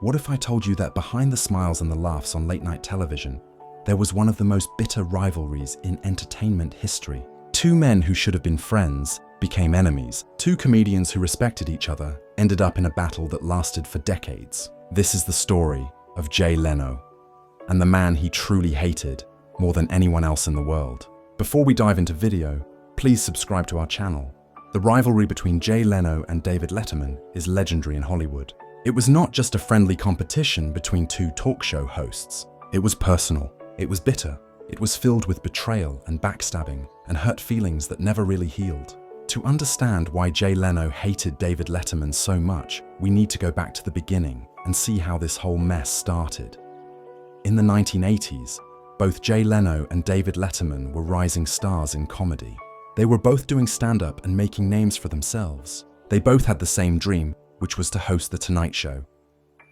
What if I told you that behind the smiles and the laughs on late-night television, there was one of the most bitter rivalries in entertainment history? Two men who should have been friends became enemies. Two comedians who respected each other ended up in a battle that lasted for decades. This is the story of Jay Leno and the man he truly hated more than anyone else in the world. Before we dive into video, please subscribe to our channel. The rivalry between Jay Leno and David Letterman is legendary in Hollywood. It was not just a friendly competition between two talk show hosts. It was personal. It was bitter. It was filled with betrayal and backstabbing and hurt feelings that never really healed. To understand why Jay Leno hated David Letterman so much, we need to go back to the beginning and see how this whole mess started. In the 1980s, both Jay Leno and David Letterman were rising stars in comedy. They were both doing stand-up and making names for themselves. They both had the same dream, which was to host The Tonight Show.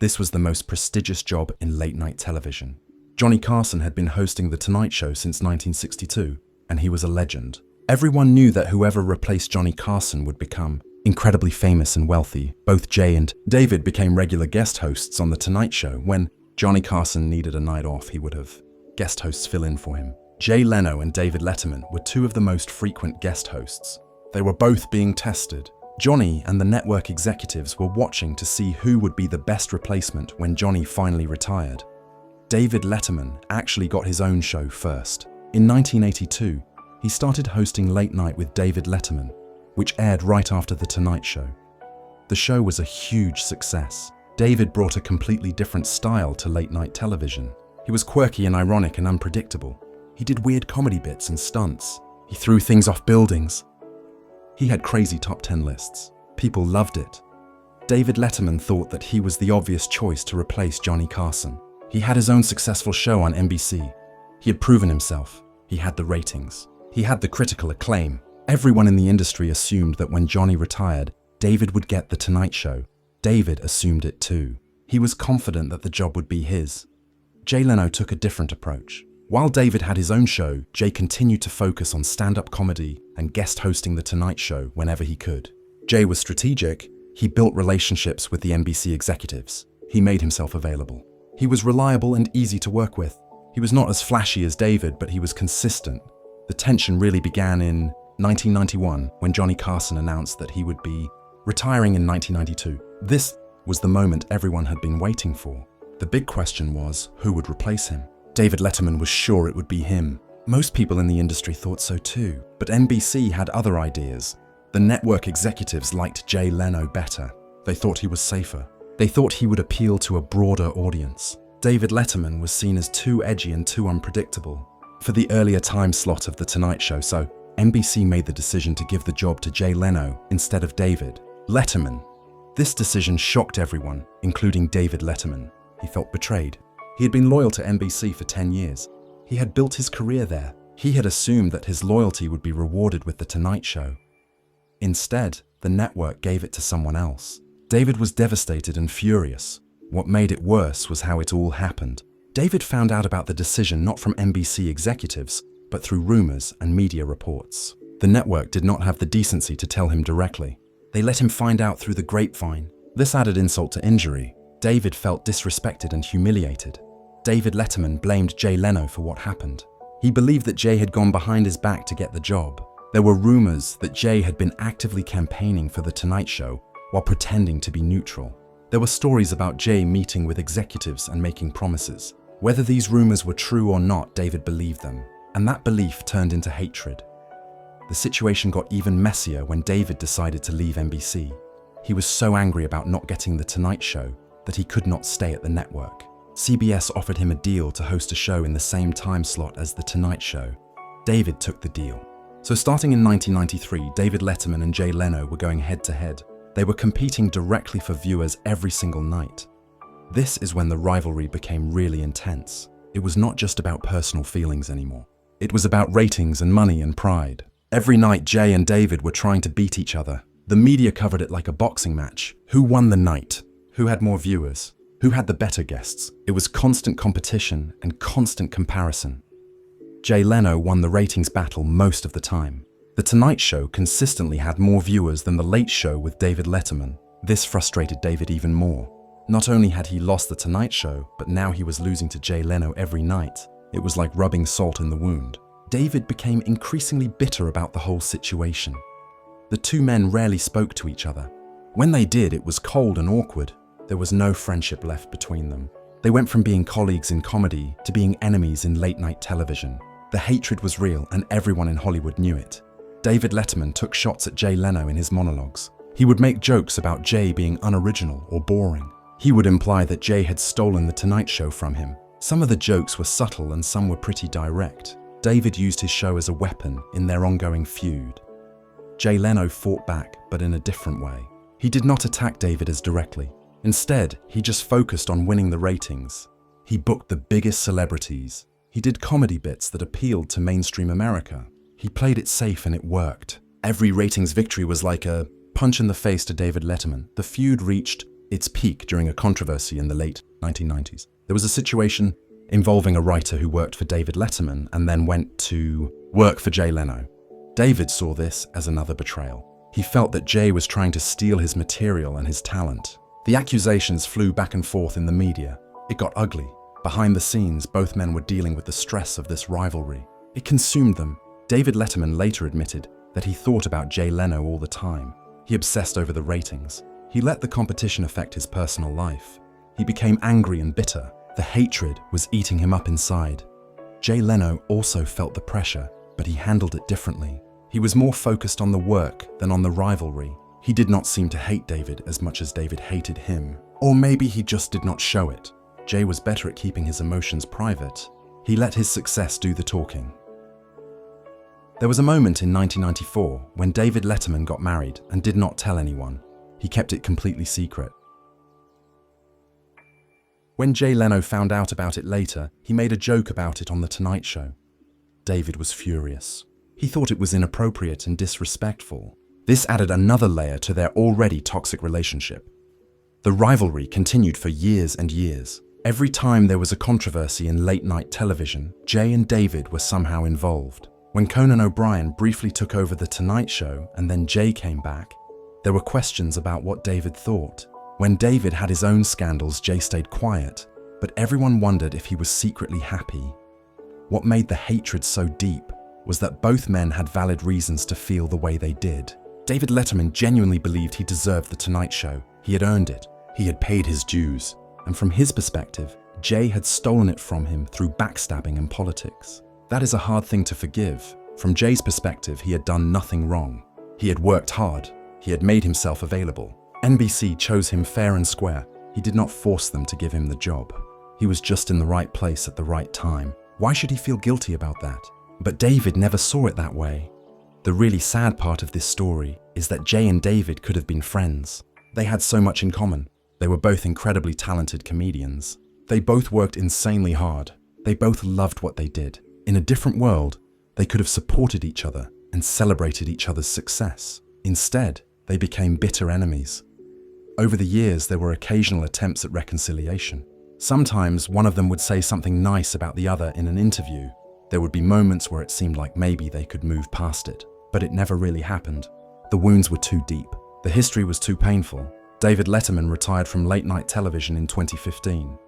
This was the most prestigious job in late-night television. Johnny Carson had been hosting The Tonight Show since 1962, and he was a legend. Everyone knew that whoever replaced Johnny Carson would become incredibly famous and wealthy. Both Jay and David became regular guest hosts on The Tonight Show. When Johnny Carson needed a night off, he would have guest hosts fill in for him. Jay Leno and David Letterman were two of the most frequent guest hosts. They were both being tested. Johnny and the network executives were watching to see who would be the best replacement when Johnny finally retired. David Letterman actually got his own show first. In 1982, he started hosting Late Night with David Letterman, which aired right after The Tonight Show. The show was a huge success. David brought a completely different style to late-night television. He was quirky and ironic and unpredictable. He did weird comedy bits and stunts. He threw things off buildings. He had crazy top 10 lists. People loved it. David Letterman thought that he was the obvious choice to replace Johnny Carson. He had his own successful show on NBC. He had proven himself. He had the ratings. He had the critical acclaim. Everyone in the industry assumed that when Johnny retired, David would get The Tonight Show. David assumed it too. He was confident that the job would be his. Jay Leno took a different approach. While David had his own show, Jay continued to focus on stand-up comedy and guest hosting The Tonight Show whenever he could. Jay was strategic. He built relationships with the NBC executives. He made himself available. He was reliable and easy to work with. He was not as flashy as David, but he was consistent. The tension really began in 1991 when Johnny Carson announced that he would be retiring in 1992. This was the moment everyone had been waiting for. The big question was, who would replace him? David Letterman was sure it would be him. Most people in the industry thought so too, but NBC had other ideas. The network executives liked Jay Leno better. They thought he was safer. They thought he would appeal to a broader audience. David Letterman was seen as too edgy and too unpredictable for the earlier time slot of The Tonight Show, so NBC made the decision to give the job to Jay Leno instead of David Letterman. This decision shocked everyone, including David Letterman. He felt betrayed. He had been loyal to NBC for 10 years. He had built his career there. He had assumed that his loyalty would be rewarded with The Tonight Show. Instead, the network gave it to someone else. David was devastated and furious. What made it worse was how it all happened. David found out about the decision not from NBC executives, but through rumors and media reports. The network did not have the decency to tell him directly. They let him find out through the grapevine. This added insult to injury. David felt disrespected and humiliated. David Letterman blamed Jay Leno for what happened. He believed that Jay had gone behind his back to get the job. There were rumors that Jay had been actively campaigning for The Tonight Show while pretending to be neutral. There were stories about Jay meeting with executives and making promises. Whether these rumors were true or not, David believed them, and that belief turned into hatred. The situation got even messier when David decided to leave NBC. He was so angry about not getting The Tonight Show that he could not stay at the network. CBS offered him a deal to host a show in the same time slot as The Tonight Show. David took the deal. So starting in 1993, David Letterman and Jay Leno were going head-to-head. They were competing directly for viewers every single night. This is when the rivalry became really intense. It was not just about personal feelings anymore. It was about ratings and money and pride. Every night, Jay and David were trying to beat each other. The media covered it like a boxing match. Who won the night? Who had more viewers? Who had the better guests? It was constant competition and constant comparison. Jay Leno won the ratings battle most of the time. The Tonight Show consistently had more viewers than The Late Show with David Letterman. This frustrated David even more. Not only had he lost The Tonight Show, but now he was losing to Jay Leno every night. It was like rubbing salt in the wound. David became increasingly bitter about the whole situation. The two men rarely spoke to each other. When they did, it was cold and awkward. There was no friendship left between them. They went from being colleagues in comedy to being enemies in late-night television. The hatred was real, and everyone in Hollywood knew it. David Letterman took shots at Jay Leno in his monologues. He would make jokes about Jay being unoriginal or boring. He would imply that Jay had stolen The Tonight Show from him. Some of the jokes were subtle and some were pretty direct. David used his show as a weapon in their ongoing feud. Jay Leno fought back, but in a different way. He did not attack David as directly. Instead, he just focused on winning the ratings. He booked the biggest celebrities. He did comedy bits that appealed to mainstream America. He played it safe and it worked. Every ratings victory was like a punch in the face to David Letterman. The feud reached its peak during a controversy in the late 1990s. There was a situation involving a writer who worked for David Letterman and then went to work for Jay Leno. David saw this as another betrayal. He felt that Jay was trying to steal his material and his talent. The accusations flew back and forth in the media. It got ugly. Behind the scenes, both men were dealing with the stress of this rivalry. It consumed them. David Letterman later admitted that he thought about Jay Leno all the time. He obsessed over the ratings. He let the competition affect his personal life. He became angry and bitter. The hatred was eating him up inside. Jay Leno also felt the pressure, but he handled it differently. He was more focused on the work than on the rivalry. He did not seem to hate David as much as David hated him. Or maybe he just did not show it. Jay was better at keeping his emotions private. He let his success do the talking. There was a moment in 1994 when David Letterman got married and did not tell anyone. He kept it completely secret. When Jay Leno found out about it later, he made a joke about it on The Tonight Show. David was furious. He thought it was inappropriate and disrespectful. This added another layer to their already toxic relationship. The rivalry continued for years and years. Every time there was a controversy in late-night television, Jay and David were somehow involved. When Conan O'Brien briefly took over The Tonight Show and then Jay came back, there were questions about what David thought. When David had his own scandals, Jay stayed quiet, but everyone wondered if he was secretly happy. What made the hatred so deep was that both men had valid reasons to feel the way they did. David Letterman genuinely believed he deserved The Tonight Show. He had earned it. He had paid his dues. And from his perspective, Jay had stolen it from him through backstabbing and politics. That is a hard thing to forgive. From Jay's perspective, he had done nothing wrong. He had worked hard. He had made himself available. NBC chose him fair and square. He did not force them to give him the job. He was just in the right place at the right time. Why should he feel guilty about that? But David never saw it that way. The really sad part of this story is that Jay and David could have been friends. They had so much in common. They were both incredibly talented comedians. They both worked insanely hard. They both loved what they did. In a different world, they could have supported each other and celebrated each other's success. Instead, they became bitter enemies. Over the years, there were occasional attempts at reconciliation. Sometimes one of them would say something nice about the other in an interview. There would be moments where it seemed like maybe they could move past it, but it never really happened. The wounds were too deep. The history was too painful. David Letterman retired from late-night television in 2015.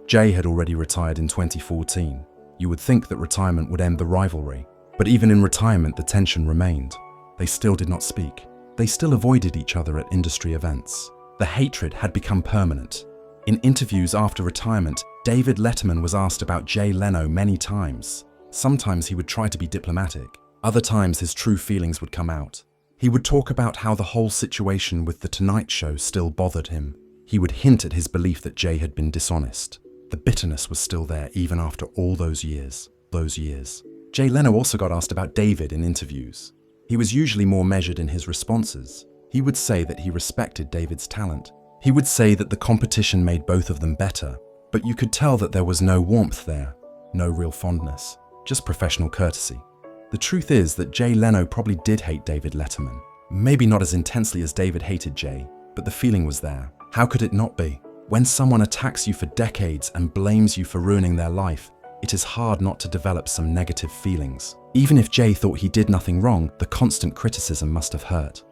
Jay had already retired in 2014. You would think that retirement would end the rivalry, but even in retirement, the tension remained. They still did not speak. They still avoided each other at industry events. The hatred had become permanent. In interviews after retirement, David Letterman was asked about Jay Leno many times. Sometimes he would try to be diplomatic. Other times his true feelings would come out. He would talk about how the whole situation with The Tonight Show still bothered him. He would hint at his belief that Jay had been dishonest. The bitterness was still there even after all those years. Jay Leno also got asked about David in interviews. He was usually more measured in his responses. He would say that he respected David's talent. He would say that the competition made both of them better, but you could tell that there was no warmth there, no real fondness, just professional courtesy. The truth is that Jay Leno probably did hate David Letterman. Maybe not as intensely as David hated Jay, but the feeling was there. How could it not be? When someone attacks you for decades and blames you for ruining their life, it is hard not to develop some negative feelings. Even if Jay thought he did nothing wrong, the constant criticism must have hurt.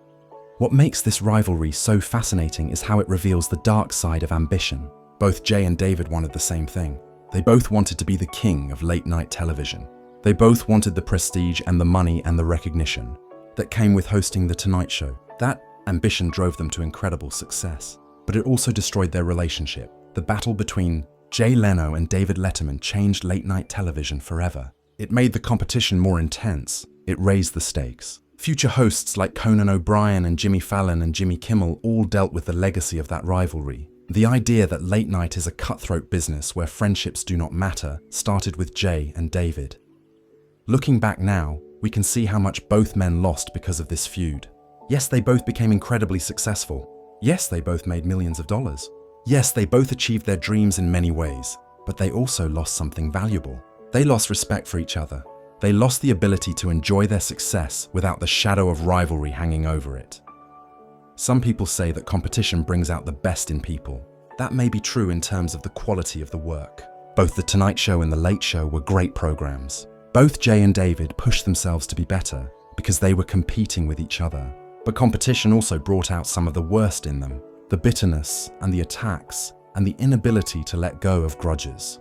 What makes this rivalry so fascinating is how it reveals the dark side of ambition. Both Jay and David wanted the same thing. They both wanted to be the king of late-night television. They both wanted the prestige and the money and the recognition that came with hosting The Tonight Show. That ambition drove them to incredible success, but it also destroyed their relationship. The battle between Jay Leno and David Letterman changed late-night television forever. It made the competition more intense. It raised the stakes. Future hosts like Conan O'Brien and Jimmy Fallon and Jimmy Kimmel all dealt with the legacy of that rivalry. The idea that late night is a cutthroat business where friendships do not matter started with Jay and David. Looking back now, we can see how much both men lost because of this feud. Yes, they both became incredibly successful. Yes, they both made millions of dollars. Yes, they both achieved their dreams in many ways, but they also lost something valuable. They lost respect for each other. They lost the ability to enjoy their success without the shadow of rivalry hanging over it. Some people say that competition brings out the best in people. That may be true in terms of the quality of the work. Both The Tonight Show and The Late Show were great programs. Both Jay and David pushed themselves to be better because they were competing with each other. But competition also brought out some of the worst in them, the bitterness and the attacks and the inability to let go of grudges.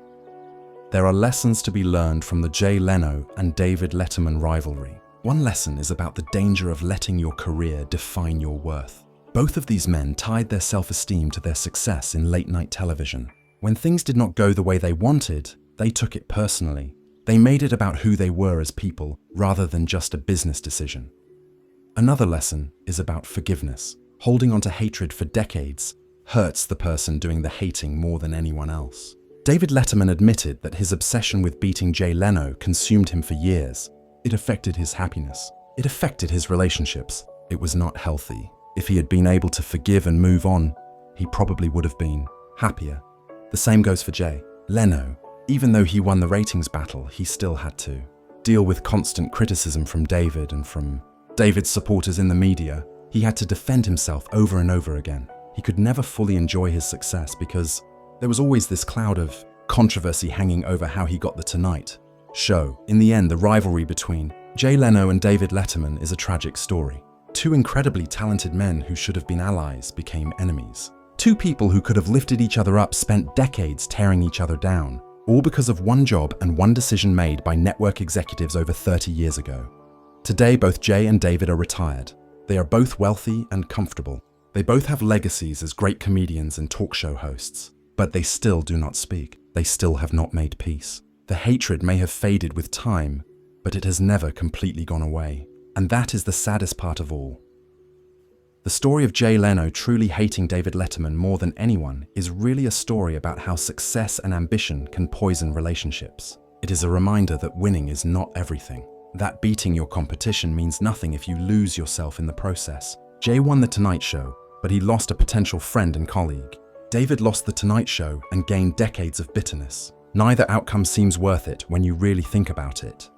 There are lessons to be learned from the Jay Leno and David Letterman rivalry. One lesson is about the danger of letting your career define your worth. Both of these men tied their self-esteem to their success in late-night television. When things did not go the way they wanted, they took it personally. They made it about who they were as people rather than just a business decision. Another lesson is about forgiveness. Holding on to hatred for decades hurts the person doing the hating more than anyone else. David Letterman admitted that his obsession with beating Jay Leno consumed him for years. It affected his happiness. It affected his relationships. It was not healthy. If he had been able to forgive and move on, he probably would have been happier. The same goes for Jay Leno. Even though he won the ratings battle, he still had to deal with constant criticism from David and from David's supporters in the media. He had to defend himself over and over again. He could never fully enjoy his success because there was always this cloud of controversy hanging over how he got The Tonight Show. In the end, the rivalry between Jay Leno and David Letterman is a tragic story. Two incredibly talented men who should have been allies became enemies. Two people who could have lifted each other up spent decades tearing each other down, all because of one job and one decision made by network executives over 30 years ago. Today, both Jay and David are retired. They are both wealthy and comfortable. They both have legacies as great comedians and talk show hosts, but they still do not speak. They still have not made peace. The hatred may have faded with time, but it has never completely gone away. And that is the saddest part of all. The story of Jay Leno truly hating David Letterman more than anyone is really a story about how success and ambition can poison relationships. It is a reminder that winning is not everything. That beating your competition means nothing if you lose yourself in the process. Jay won The Tonight Show, but he lost a potential friend and colleague. David lost The Tonight Show and gained decades of bitterness. Neither outcome seems worth it when you really think about it.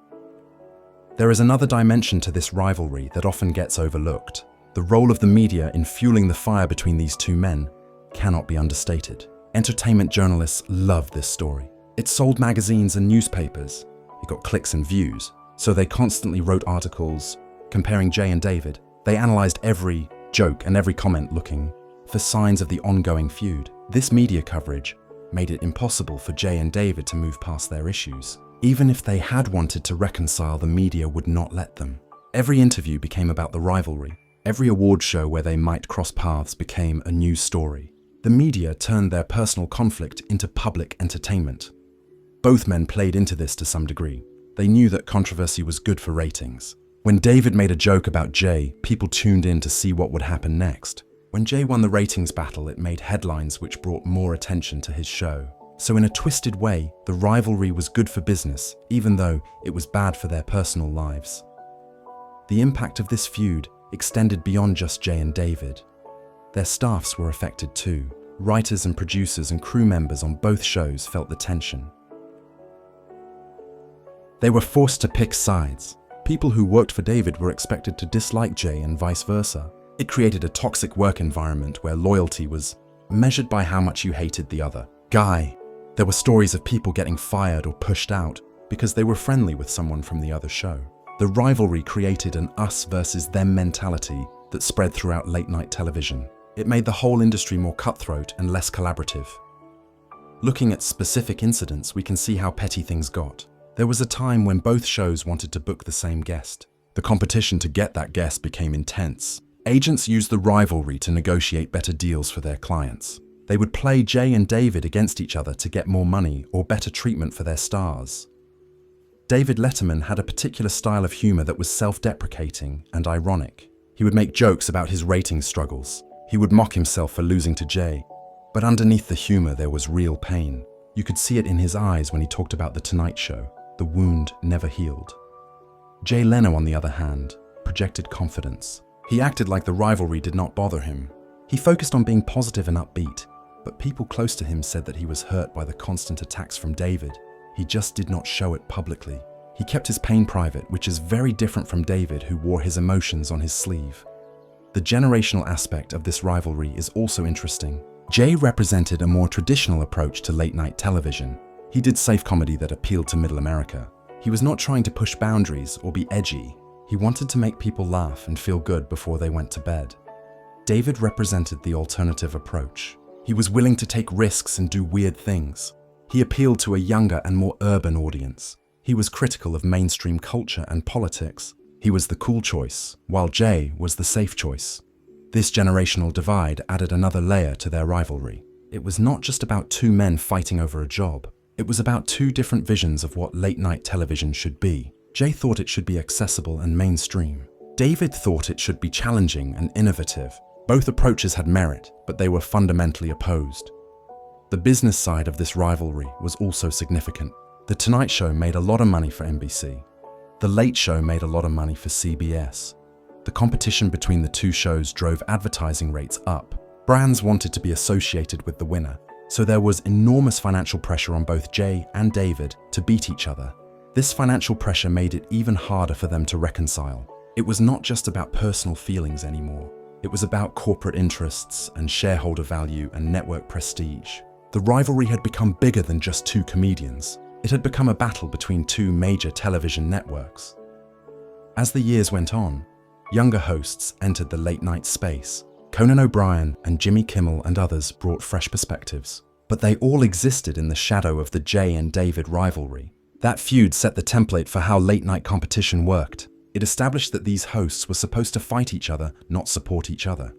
There is another dimension to this rivalry that often gets overlooked. The role of the media in fueling the fire between these two men cannot be understated. Entertainment journalists love this story. It sold magazines and newspapers. It got clicks and views. So they constantly wrote articles comparing Jay and David. They analyzed every joke and every comment looking for signs of the ongoing feud. This media coverage made it impossible for Jay and David to move past their issues. Even if they had wanted to reconcile, the media would not let them. Every interview became about the rivalry. Every award show where they might cross paths became a news story. The media turned their personal conflict into public entertainment. Both men played into this to some degree. They knew that controversy was good for ratings. When David made a joke about Jay, people tuned in to see what would happen next. When Jay won the ratings battle, it made headlines which brought more attention to his show. So in a twisted way, the rivalry was good for business, even though it was bad for their personal lives. The impact of this feud extended beyond just Jay and David. Their staffs were affected too. Writers and producers and crew members on both shows felt the tension. They were forced to pick sides. People who worked for David were expected to dislike Jay and vice versa. It created a toxic work environment where loyalty was measured by how much you hated the other guy. There were stories of people getting fired or pushed out because they were friendly with someone from the other show. The rivalry created an us versus them mentality that spread throughout late-night television. It made the whole industry more cutthroat and less collaborative. Looking at specific incidents, we can see how petty things got. There was a time when both shows wanted to book the same guest. The competition to get that guest became intense. Agents used the rivalry to negotiate better deals for their clients. They would play Jay and David against each other to get more money or better treatment for their stars. David Letterman had a particular style of humor that was self-deprecating and ironic. He would make jokes about his ratings struggles. He would mock himself for losing to Jay. But underneath the humor, there was real pain. You could see it in his eyes when he talked about The Tonight Show. The wound never healed. Jay Leno, on the other hand, projected confidence. He acted like the rivalry did not bother him. He focused on being positive and upbeat, but people close to him said that he was hurt by the constant attacks from David. He just did not show it publicly. He kept his pain private, which is very different from David, who wore his emotions on his sleeve. The generational aspect of this rivalry is also interesting. Jay represented a more traditional approach to late-night television. He did safe comedy that appealed to middle America. He was not trying to push boundaries or be edgy. He wanted to make people laugh and feel good before they went to bed. David represented the alternative approach. He was willing to take risks and do weird things. He appealed to a younger and more urban audience. He was critical of mainstream culture and politics. He was the cool choice, while Jay was the safe choice. This generational divide added another layer to their rivalry. It was not just about two men fighting over a job. It was about two different visions of what late-night television should be. Jay thought it should be accessible and mainstream. David thought it should be challenging and innovative. Both approaches had merit, but they were fundamentally opposed. The business side of this rivalry was also significant. The Tonight Show made a lot of money for NBC. The Late Show made a lot of money for CBS. The competition between the two shows drove advertising rates up. Brands wanted to be associated with the winner, so there was enormous financial pressure on both Jay and David to beat each other. This financial pressure made it even harder for them to reconcile. It was not just about personal feelings anymore. It was about corporate interests and shareholder value and network prestige. The rivalry had become bigger than just two comedians. It had become a battle between two major television networks. As the years went on, younger hosts entered the late-night space. Conan O'Brien and Jimmy Kimmel and others brought fresh perspectives. But they all existed in the shadow of the Jay and David rivalry. That feud set the template for how late-night competition worked. It established that these hosts were supposed to fight each other, not support each other.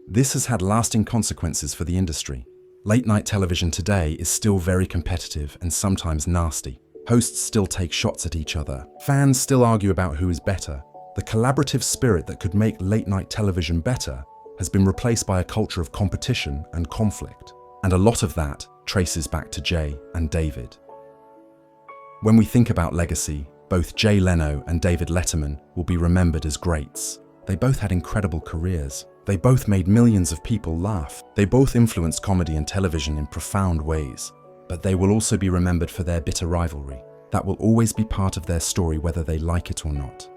This has had lasting consequences for the industry. Late-night television today is still very competitive and sometimes nasty. Hosts still take shots at each other. Fans still argue about who is better. The collaborative spirit that could make late-night television better has been replaced by a culture of competition and conflict. And a lot of that traces back to Jay and David. When we think about legacy, both Jay Leno and David Letterman will be remembered as greats. They both had incredible careers. They both made millions of people laugh. They both influenced comedy and television in profound ways. But they will also be remembered for their bitter rivalry. That will always be part of their story, whether they like it or not.